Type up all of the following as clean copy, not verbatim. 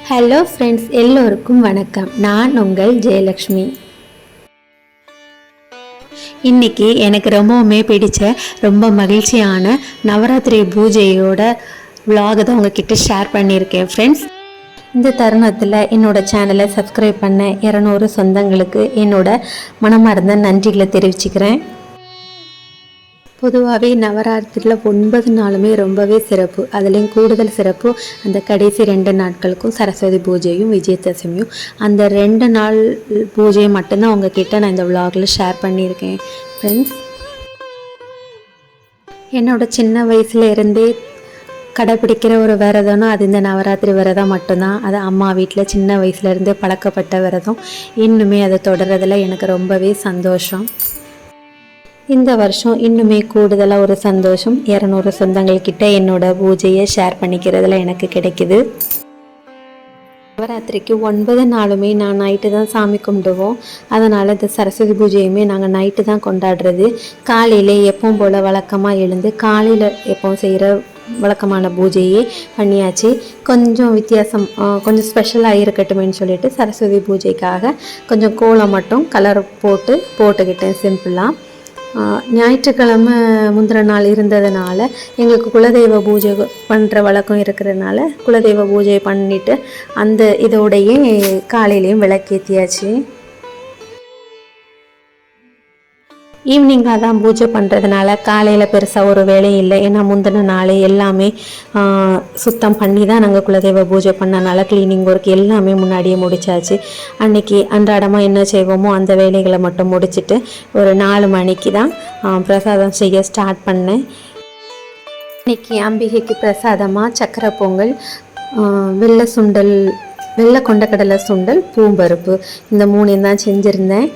Hello friends, எல்லோருக்கும் வணக்கம். நான் உங்கள் ஜெயலக்ஷ்மி. இன்னைக்கு எனக்கு ரொம்பவுமே பிடிச்ச ரொம்ப மகிழ்ச்சியான நவராத்திரி பூஜையோட vlog தான் உங்ககிட்ட ஷேர் பண்ணியிருக்கேன் ஃப்ரெண்ட்ஸ். இந்த தருணத்தில் என்னோட சேனலை சப்ஸ்கிரைப் பண்ண 200 சொந்தங்களுக்கு என்னோட மனமார்ந்த நன்றிகளை தெரிவிச்சுக்கிறேன். பொதுவாகவே நவராத்திரியில் 9 நாளுமே ரொம்பவே சிறப்பு. அதுலேயும் கூடுதல் சிறப்பு அந்த கடைசி 2 நாட்களுக்கும் சரஸ்வதி பூஜையும் விஜயதசமியும். அந்த 2 நாள் பூஜையை மட்டும்தான் உங்ககிட்ட நான் இந்த விலாகில் ஷேர் பண்ணியிருக்கேன் ஃப்ரெண்ட்ஸ். என்னோட சின்ன வயசுல இருந்தே கடைப்பிடிக்கிற ஒரு விரதம்னா அது இந்த நவராத்திரி விரதம் மட்டும்தான். அது அம்மா வீட்டில் சின்ன வயசுலேருந்தே பழக்கப்பட்ட விரதம். இன்னுமே அதை தொடர்றதில் எனக்கு ரொம்பவே சந்தோஷம். இந்த வருஷம் இன்னுமே கூடுதலாக ஒரு சந்தோஷம். 200 சொந்தங்கள்கிட்ட என்னோட பூஜையை ஷேர் பண்ணிக்கிறதுல எனக்கு கிடைக்குது. நவராத்திரிக்கு 9 நாளுமே நான் நைட்டு தான் சாமி கும்பிடுவோம். அதனால் இந்த சரஸ்வதி பூஜையுமே நாங்கள் நைட்டு தான் கொண்டாடுறது. காலையில் எப்பவும் போல் வழக்கமாக எழுந்து காலையில் எப்பவும் செய்கிற வழக்கமான பூஜையே பண்ணியாச்சு. கொஞ்சம் வித்தியாசம், கொஞ்சம் ஸ்பெஷலாக இருக்கட்டும்னு சொல்லிட்டு சரஸ்வதி பூஜைக்காக கொஞ்சம் கோலம் மட்டும் கலர் போட்டுக்கிட்டேன் சிம்பிளாக. ஞாயிற்றுக்கிழமை முந்தின நாள் இருந்ததுனால எங்களுக்கு குலதெய்வ பூஜை பண்ணுற வழக்கம் இருக்கிறதுனால குலதெய்வ பூஜை பண்ணிவிட்டு அந்த இதோடையே காலையிலையும் விளக்கேற்றியாச்சு. ஈவினிங்காக தான் பூஜை பண்ணுறதுனால காலையில் பெருசாக ஒரு வேலையும் இல்லை. ஏன்னா முந்தின நாளே எல்லாமே சுத்தம் பண்ணி தான் நாங்கள் குலதெய்வ பூஜை பண்ணனால க்ளீனிங் ஒர்க் எல்லாமே முன்னாடியே முடிச்சாச்சு. அன்றைக்கி அன்றாடமாக என்ன செய்வோமோ அந்த வேலைகளை மட்டும் முடிச்சுட்டு ஒரு 4 மணிக்கு தான் பிரசாதம் செய்ய ஸ்டார்ட் பண்ணேன். இன்றைக்கி அம்பிகைக்கு பிரசாதமாக சக்கரை பொங்கல், வெள்ளை சுண்டல், வெள்ளை கொண்டக்கடலை சுண்டல், பூம்பருப்பு, இந்த 3 தான் செஞ்சுருந்தேன்.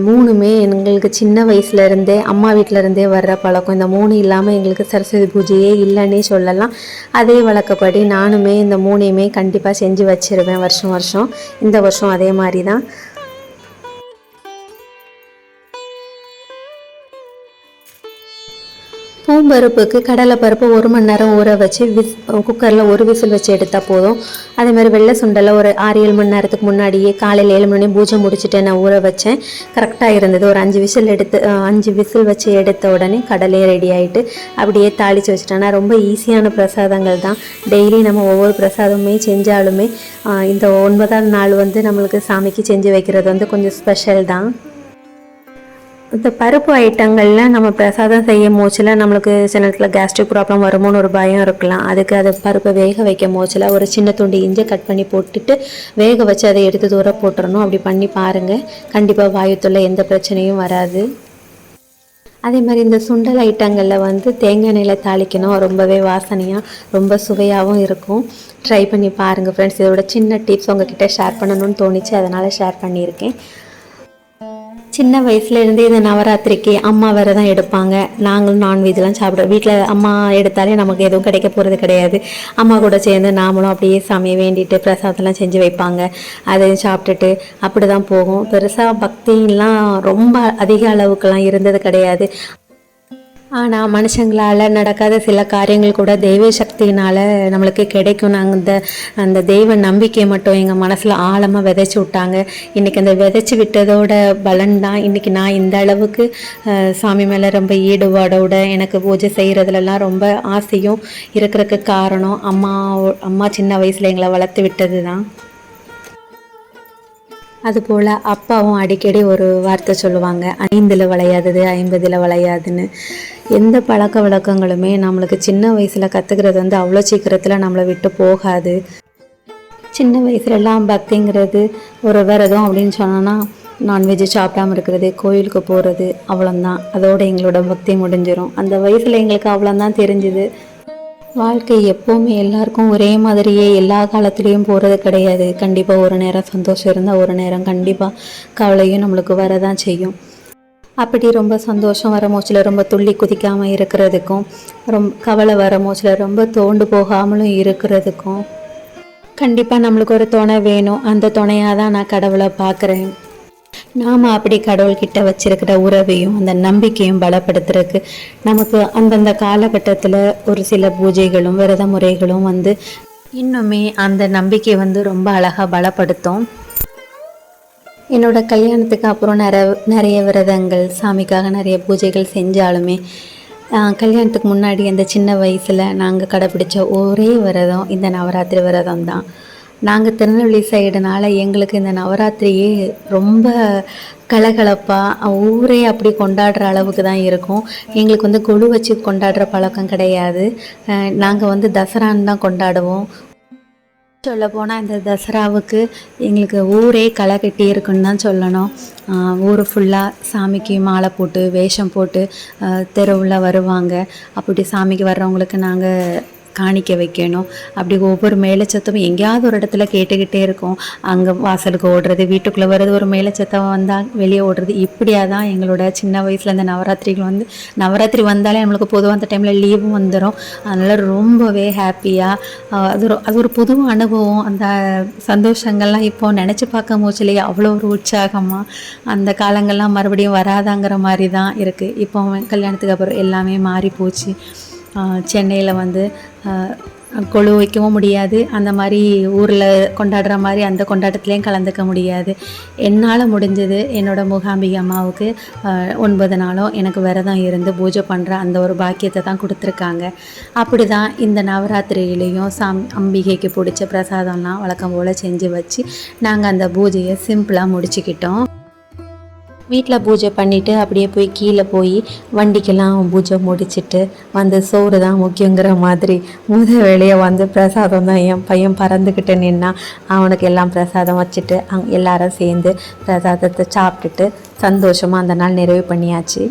3மே எங்களுக்கு சின்ன வயசுலேருந்தே அம்மா வீட்டிலருந்தே வர்ற பழக்கம். இந்த 3 இல்லாமல் எங்களுக்கு சரஸ்வதி பூஜையே இல்லைன்னே சொல்லலாம். அதே வழக்கப்படி நானுமே இந்த 3யுமே கண்டிப்பாக செஞ்சு வச்சிருவேன் வருஷம். இந்த வருஷம் அதே மாதிரி தான். பூம்பருப்புக்கு கடலைப்பருப்பு 1 மணி நேரம் ஊற வச்சு குக்கரில் 1 விசில் வச்சு எடுத்தால் போதும். அதே மாதிரி வெள்ளை சுண்டலை ஒரு 6-7 மணி நேரத்துக்கு முன்னாடியே காலையில் 7 மணி பூஜை முடிச்சுட்டு நான் ஊற வச்சேன். கரெக்டாக இருந்தது. ஒரு 5 விசில் வச்சு எடுத்த உடனே கடலையே ரெடி ஆகிட்டு அப்படியே தாளித்து வச்சுட்டேன்னா ரொம்ப ஈஸியான பிரசாதங்கள் தான். டெய்லி நம்ம ஒவ்வொரு பிரசாதமே செஞ்சாலுமே இந்த 9ஆம் நாள் நம்மளுக்கு சாமிக்கு செஞ்சு வைக்கிறது கொஞ்சம் ஸ்பெஷல் தான். இந்த பருப்பு ஐட்டங்களில் நம்ம பிரசாதம் செய்யும் போச்சில் நம்மளுக்கு சில நேரத்தில் கேஸ்ட்ரிக் ப்ராப்ளம் வருமோன்னு ஒரு பயம் இருக்கலாம். அதுக்கு அதை பருப்பை வேக வைக்கும் போச்சில் ஒரு சின்ன துண்டு இஞ்சி கட் பண்ணி போட்டுட்டு வேக வச்சு அதை எடுத்து தூர போட்டுறணும். அப்படி பண்ணி பாருங்கள், கண்டிப்பாக வாயுத்துள்ள எந்த பிரச்சனையும் வராது. அதே மாதிரி இந்த சுண்டல் ஐட்டங்களில் தேங்காய் எண்ணெயில் தாளிக்கணும். ரொம்பவே வாசனையாக ரொம்ப சுவையாகவும் இருக்கும். ட்ரை பண்ணி பாருங்கள் ஃப்ரெண்ட்ஸ். இதோட சின்ன டிப்ஸ் உங்ககிட்ட ஷேர் பண்ணணும்னு தோணிச்சு, அதனால் ஷேர் பண்ணியிருக்கேன். சின்ன வயசுலேருந்தே இந்த நவராத்திரிக்கு அம்மா வேறு தான் எடுப்பாங்க. நாங்களும் நான்வெஜ்லாம் சாப்பிடுவோம். வீட்டில் அம்மா எடுத்தாலே நமக்கு எதுவும் கிடைக்க போகிறது கிடையாது. அம்மா கூட சேர்ந்து நாமளும் அப்படியே சாமியை வேண்டிட்டு பிரசாதம்லாம் செஞ்சு வைப்பாங்க. அதையும் சாப்பிட்டுட்டு அப்படி தான் போகும். பெருசாக பக்திலாம் ரொம்ப அதிக அளவுக்குலாம் இருந்தது கிடையாது. ஆனால் மனுஷங்களால் நடக்காத சில காரியங்கள் கூட தெய்வ சக்தினால் நம்மளுக்கு கிடைக்கும். நாங்கள் அந்த தெய்வ நம்பிக்கையை மட்டும் எங்கள் மனசில் ஆழமாக விதைச்சி விட்டாங்க. இன்றைக்கி அந்த விதைச்சி விட்டதோட பலன் தான் இன்றைக்கி நான் இந்த அளவுக்கு சாமி மேலே ரொம்ப ஈடுபாடோட எனக்கு பூஜை செய்கிறதுலலாம் ரொம்ப ஆசையும் இருக்கிறதுக்கு காரணம் அம்மா சின்ன வயசில் எங்களை வளர்த்து விட்டது தான். அதுபோல் அப்பாவும் அடிக்கடி ஒரு வார்த்தை சொல்லுவாங்க, 5ல் விளையாதது 50ல் விளையாதுன்னு. எந்த பழக்க வழக்கங்களுமே நம்மளுக்கு சின்ன வயசில் கற்றுக்கிறது அவ்வளோ சீக்கிரத்தில் நம்மளை விட்டு போகாது. சின்ன வயசுலலாம் பக்திங்கிறது ஒரு விரதம் அப்படின்னு சொன்னோன்னா நான்வெஜ்ஜு சாப்பிடாமல் இருக்கிறது, கோயிலுக்கு போகிறது, அவ்வளோந்தான். அதோடு எங்களோட பக்தி முடிஞ்சிடும். அந்த வயசில் எங்களுக்கு அவ்வளோந்தான் தெரிஞ்சுது. வாழ்க்கை எப்போவுமே எல்லாருக்கும் ஒரே மாதிரியே எல்லா காலத்துலேயும் போகிறது கிடையாது. கண்டிப்பாக ஒரு நேரம் சந்தோஷம் இருந்தால் ஒரு நேரம் கண்டிப்பாக கவலையும் நம்மளுக்கு வரதான் செய்யும். அப்படி ரொம்ப சந்தோஷம் வர மூச்சில் ரொம்ப துள்ளி குதிக்காமல் இருக்கிறதுக்கும், கவலை வர மூச்சில் ரொம்ப தோண்டு போகாமலும் இருக்கிறதுக்கும் கண்டிப்பாக நம்மளுக்கு ஒரு துணை வேணும். அந்த துணையாக தான் நான் கடவுளை பார்க்குறேன். நாம் அப்படி கடவுள்கிட்ட வச்சிருக்கிற உறவையும் அந்த நம்பிக்கையும் பலப்படுத்துறதுக்கு நமக்கு அந்தந்த காலகட்டத்தில் ஒரு சில பூஜைகளும் விரத முறைகளும் இன்னுமே அந்த நம்பிக்கை ரொம்ப அழகாக பலப்படுத்தும். என்னோடய கல்யாணத்துக்கு அப்புறம் நிறைய விரதங்கள், சாமிக்காக நிறைய பூஜைகள் செஞ்சாலுமே கல்யாணத்துக்கு முன்னாடி அந்த சின்ன வயசில் நாங்கள் கடைப்பிடிச்ச ஒரே விரதம் இந்த நவராத்திரி விரதம் தான். நாங்கள் திருநெல்வேலி சைடுனால எங்களுக்கு இந்த நவராத்திரியே ரொம்ப கலகலப்பாக ஊரே அப்படி கொண்டாடுற அளவுக்கு தான் இருக்கும். எங்களுக்கு கொலு வச்சு கொண்டாடுற பழக்கம் கிடையாது. நாங்கள் தசரான்னு தான் கொண்டாடுவோம். சொல்லப்போனால் இந்த தசராவுக்கு எங்களுக்கு ஊரே களை கட்டி இருக்குன்னு தான் சொல்லணும். ஊர் ஃபுல்லாக சாமிக்கு மாலை போட்டு வேஷம் போட்டு தெருவில் வருவாங்க. அப்படி சாமிக்கு வர்றவங்களுக்கு நாங்கள் காணிக்க வைக்கணும். அப்படி ஒவ்வொரு மேலச்சத்தமும் எங்கேயாவது ஒரு இடத்துல கேட்டுக்கிட்டே இருக்கும். அங்கே வாசலுக்கு ஓடுறது, வீட்டுக்குள்ளே வர்றது, ஒரு மேலச்சத்தம் வந்தால் வெளியே ஓடுறது. இப்படியாக தான் எங்களோட சின்ன வயசில் இந்த நவராத்திரிகள் நவராத்திரி வந்தாலே நம்மளுக்கு பொதுவாக அந்த டைமில் லீவும் வந்துடும். அதனால் ரொம்பவே ஹாப்பியாக அது ஒரு புது அனுபவம். அந்த சந்தோஷங்கள்லாம் இப்போது நினச்சி பார்க்க போச்சுலையே அவ்வளோ ஒரு உற்சாகமாக அந்த காலங்கள்லாம் மறுபடியும் வராதாங்கிற மாதிரி தான் இருக்குது. இப்போ கல்யாணத்துக்கு அப்புறம் எல்லாமே மாறி போச்சு. சென்னையில் கொலு வைக்கவும் முடியாது. அந்த மாதிரி ஊரில் கொண்டாடுற மாதிரி அந்த கொண்டாட்டத்துலேயும் கலந்துக்க முடியாது. என்னால் முடிஞ்சது என்னோடய மூகாம்பிகை அம்மாவுக்கு 9 நாளும் எனக்கு விரதம் இருந்து பூஜை பண்ணுற அந்த ஒரு பாக்கியத்தை தான் கொடுத்துருக்காங்க. அப்படி தான் இந்த நவராத்திரியிலையும் அம்பிகைக்கு பிடிச்ச பிரசாதம்லாம் வழக்கம் போல் செஞ்சு வச்சு நாங்கள் அந்த பூஜையை சிம்பிளாக முடிச்சுக்கிட்டோம். வீட்டில் பூஜை பண்ணிவிட்டு அப்படியே போய் கீழே போய் வண்டிக்கெல்லாம் பூஜை முடிச்சுட்டு சோறு தான் முக்கியங்கிற மாதிரி வேலையை பிரசாதம் தான். என் பையன் பறந்துக்கிட்டு நின்னா அவனுக்கு எல்லாம் பிரசாதம் வச்சுட்டு எல்லாரும் சேர்ந்து பிரசாதத்தை சாப்பிட்டுட்டு சந்தோஷமாக அந்த நாள் நிறைவு பண்ணியாச்சு.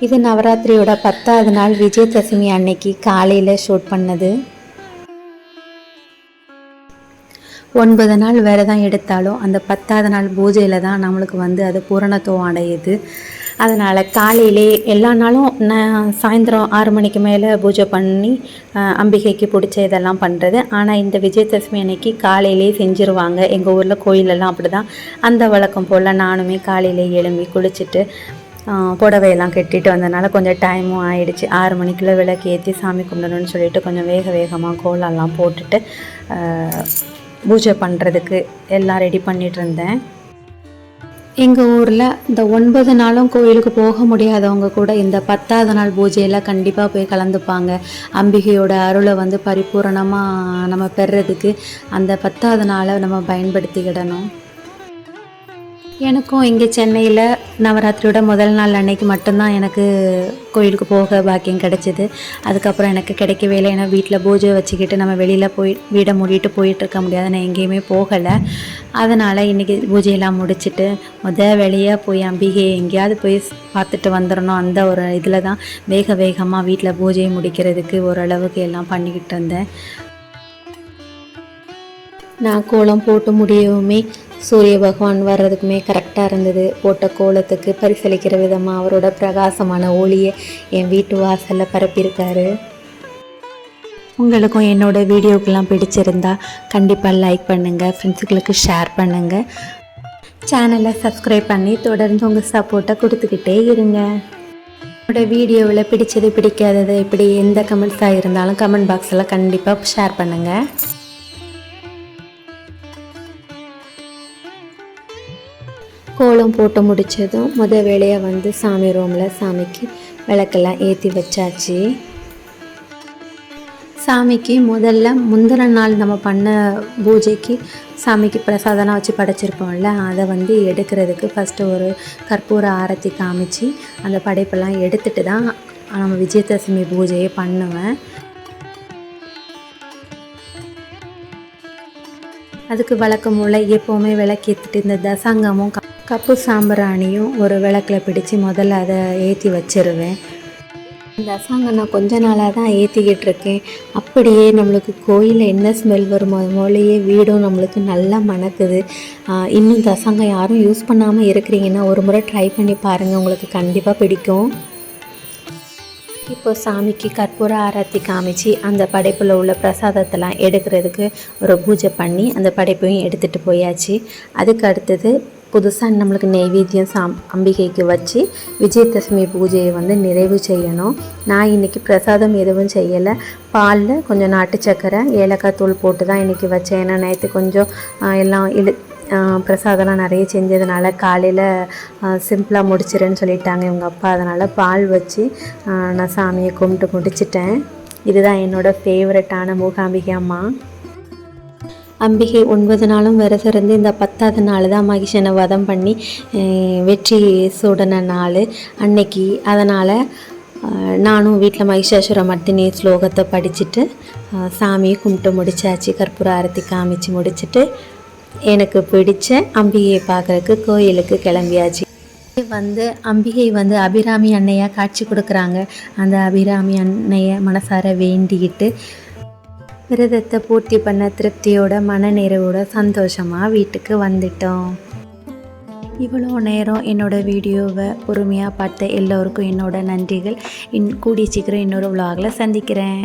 இது நவராத்திரியோட 10வது நாள் விஜயதசமி அன்னைக்கு காலையில் ஷூட் பண்ணது. 9 நாள் விரதம் எடுத்தாலும் அந்த 10வது நாள் பூஜையில் தான் நம்மளுக்கு அது பூரணத்துவம் அடையுது. அதனால் காலையிலே எல்லா நாளும் நான் சாயந்தரம் 6 மணிக்கு மேலே பூஜை பண்ணி அம்பிகைக்கு பிடிச்ச இதெல்லாம் பண்ணுறது. ஆனால் இந்த விஜயதசமி அன்னைக்கு காலையிலே செஞ்சுருவாங்க. எங்கள் ஊரில் கோயிலெல்லாம் அப்படி தான். அந்த வழக்கம் போல் நானுமே காலையிலே எழும்பி குளிச்சுட்டு புடவையெல்லாம் கட்டிட்டு வந்ததுனால கொஞ்சம் டைமும் ஆயிடுச்சு. 6 மணிக்குள்ளே விளக்கு ஏற்றி சாமி கும்பிடணும்னு சொல்லிட்டு கொஞ்சம் வேகமாக கோலம்லாம் போட்டுட்டு பூஜை பண்ணுறதுக்கு எல்லாம் ரெடி பண்ணிகிட்டு இருந்தேன். எங்கள் ஊரில் இந்த 9 நாளும் கோயிலுக்கு போக முடியாதவங்க கூட இந்த 10வது நாள் பூஜையில் கண்டிப்பாக போய் கலந்துப்பாங்க. அம்பிகையோட அருளை பரிபூரணமாக நம்ம பெறுறதுக்கு அந்த 10வது நாளை நம்ம பயன்படுத்திக்கிடணும். எனக்கும் இங்கே சென்னையில் நவராத்திரியோட முதல் நாள் அன்னைக்கு மட்டும்தான் எனக்கு கோயிலுக்கு போக பாக்கியம் கிடச்சிது. அதுக்கப்புறம் எனக்கு கிடைக்கவே இல்லை. ஏன்னா வீட்டில் பூஜை வச்சுக்கிட்டு நம்ம வெளியில் போய் வீடை மூடிட்டு போயிட்டுருக்க முடியாது. நான் எங்கேயுமே போகலை. அதனால் இன்றைக்கி பூஜையெல்லாம் முடிச்சுட்டு வேலையாக போய் அம்பிகையை எங்கேயாவது போய் பார்த்துட்டு வந்துடணும். அந்த ஒரு இதில் தான் வேகமாக வீட்டில் பூஜையை முடிக்கிறதுக்கு ஓரளவுக்கு எல்லாம் பண்ணிக்கிட்டு இருந்தேன். நான் கோலம் போட்டு முடியவுமே சூரிய பகவான் வர்றதுக்குமே கரெக்டாக இருந்தது. போட்ட கோலத்துக்கு பரிசளிக்கிற விதமாக அவரோட பிரகாசமான ஒளியை என் வீட்டு வாசலில் பரப்பியிருக்காரு. உங்களுக்கும் என்னோடய வீடியோக்கெல்லாம் பிடிச்சிருந்தா கண்டிப்பாக லைக் பண்ணுங்கள், ஃப்ரெண்ட்ஸுகளுக்கு ஷேர் பண்ணுங்கள், சேனலை சப்ஸ்கிரைப் பண்ணி தொடர்ந்து உங்கள் சப்போர்ட்டை கொடுத்துக்கிட்டே இருங்க. என்னோடய வீடியோவில் பிடிச்சது பிடிக்காதது இப்படி எந்த கமெண்ட்ஸாக இருந்தாலும் கமெண்ட் பாக்ஸில் கண்டிப்பாக ஷேர் பண்ணுங்கள். கோலம் போட்டு முடித்ததும் வேலையாக சாமி ரூமில் சாமிக்கு விளக்கெல்லாம் ஏற்றி வச்சாச்சு. சாமிக்கு முந்தின நாள் நம்ம பண்ண பூஜைக்கு சாமிக்கு பிரசாதம் வச்சு படைச்சிருப்போம்ல, அதை எடுக்கிறதுக்கு ஃபஸ்ட்டு ஒரு கற்பூர ஆரத்தி காமிச்சு அந்த படைப்பெல்லாம் எடுத்துகிட்டு தான் நம்ம விஜயதசமி பூஜையை பண்ணுவேன். அதுக்கு வழக்கம் போல் எப்போவுமே விளக்கேற்றிட்டு இந்த தசங்கமும் கப்பு சாம்பிராணியும் ஒரு விளக்கில் பிடிச்சி முதல்ல அதை ஏற்றி வச்சிருவேன். தசங்கம் நான் கொஞ்ச நாளாக தான் ஏற்றிக்கிட்டு இருக்கேன். அப்படியே நம்மளுக்கு கோயிலில் என்ன ஸ்மெல் வருமோ அது போலயே வீடும் நம்மளுக்கு நல்லா மணக்குது. இன்னும் தசங்கம் யாரும் யூஸ் பண்ணாமல் இருக்கிறீங்கன்னா ஒரு முறை ட்ரை பண்ணி பாருங்கள், உங்களுக்கு கண்டிப்பாக பிடிக்கும். இப்போ சாமிக்கு கற்பூர ஆரத்தி காமிச்சு அந்த படைப்பில் உள்ள பிரசாதத்தெல்லாம் எடுக்கிறதுக்கு ஒரு பூஜை பண்ணி அந்த படைப்பையும் எடுத்துகிட்டு போயாச்சு. அதுக்கு அடுத்தது புதுசாக நம்மளுக்கு நெய்வேத்தியம் அம்பிகைக்கு வச்சு விஜயதசமி பூஜையை வந்து நிறைவு செய்யணும். நான் இன்றைக்கி பிரசாதம் எதுவும் செய்யலை. பாலில் கொஞ்சம் நாட்டு சக்கரை ஏலக்காய் தூள் போட்டு தான் இன்றைக்கி வச்சேன். ஏன்னா நேற்று கொஞ்சம் எல்லாம் பிரசாதம்லாம் நிறைய செஞ்சதுனால காலையில் சிம்பிளாக முடிச்சிருன்னு சொல்லிட்டாங்க இவங்க அப்பா. அதனால் பால் வச்சு நான் சாமியை கும்பிட்டு முடிச்சிட்டேன். இதுதான் என்னோடய ஃபேவரட்டான மூகாம்பிகை அம்மா. அம்பிகை 9 நாளும் விரதம் இருந்து இந்த 10வது நாள் தான் மகிஷனை வதம் பண்ணி வெற்றி சூடின நாள் அன்னைக்கு. அதனால் நானும் வீட்டில் மகிஷாசுர மர்த்தினி ஸ்லோகத்தை படிச்சுட்டு சாமியை கும்பிட்டு முடிச்சாச்சு. கற்பூர ஆரத்தி காமிச்சு முடிச்சுட்டு எனக்கு பிடிச்ச அம்பிகையை பார்க்குறதுக்கு கோயிலுக்கு கிளம்பியாச்சு. அம்பிகை வந்து அபிராமி அன்னையாக காட்சி கொடுக்குறாங்க. அந்த அபிராமி அன்னையை மனசார வேண்டிக்கிட்டு விரதத்தை பூர்த்தி பண்ண திருப்தியோட மன நிறைவோட சந்தோஷமாக வீட்டுக்கு வந்துட்டோம். இவ்வளோ நேரம் என்னோடய வீடியோவை பொறுமையாக பார்த்த எல்லோருக்கும் என்னோட நன்றிகள். கூடிய சீக்கிரம் இன்னொரு விலாகில் சந்திக்கிறேன்.